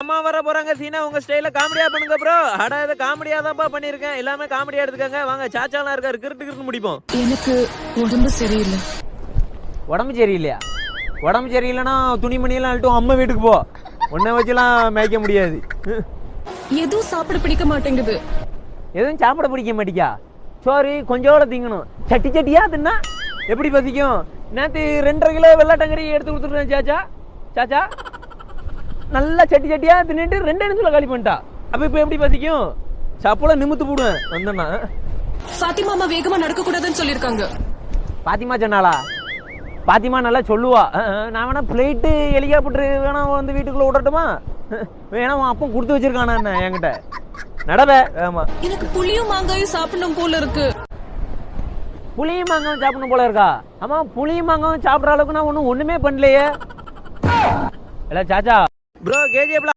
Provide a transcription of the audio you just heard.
அம்மா வர போறாங்க சீனா, உங்க ஸ்டைல காமெடியா பண்ணுங்க ப்ரோ. அட இது காமெடியா தான்ப்பா பண்ணிருக்கேன். எல்லாமே காமெடியா எடுத்துக்கங்க. வாங்க சாச்சாலாம் இருக்காரு. கிறுட்டு கிறுட்டு முடிப்போம். எனக்கு உடம்பு சரியில்லை. உடம்பு சரியில்லையா? உடம்பு சரியில்லைன்னா துணிமணியெல்லாம் அழுட்டும் அம்மா வீட்டுக்கு போ. உன்னை வச்சுலாம் மேய்க்க முடியாது. எதுவும் சாப்பிட பிடிக்க மாட்டேங்குது. எதுவும் சாப்பிட பிடிக்க மாட்டிக்கா? சோறு கொஞ்சோட திங்கணும். சட்டி சட்டியா தின்னா எப்படி பசிக்கும்? நேற்று 2.5 கிலோ வெள்ளாட்டங்கறி எடுத்து கொடுத்துருக்கேன் சாச்சா. சாச்சா நல்லா சட்டி சட்டியா தின்னுட்டு 2 நிமிஷத்துல காலி பண்ணிட்டா. அப்ப இப்ப எப்படி பசிக்கும்? சப்போல நிமித்து போடுவேன் வந்தேன்னா. ஃபாத்திமா அம்மா வேகமா நடக்க கூடாதுன்னு சொல்லிருக்காங்க. பாத்திமா சொன்னாளா? பாத்திமா நல்லா சொல்லுவா. நான் வேணா பிளேட்டு ஹெலிகாப்டர் வேணா வந்து வீட்டுக்குள்ள விடட்டுமா? வேணா அப்போ கொடுத்து வச்சிருக்கானா என்ன என்கிட்ட நடவை. ஆமா எனக்கு புளியும் மாங்காயும் சாப்பிடணும் போல இருக்கு. புளியும் மாங்காவும் சாப்பிடணும் போல இருக்கா? ஆமா புளியும் மாங்காவும் சாப்பிட்ற அளவுக்கு நான் ஒண்ணுமே பண்ணலையே. இல்ல சாச்சா ப்ரோ கேஜிஎஃப்ல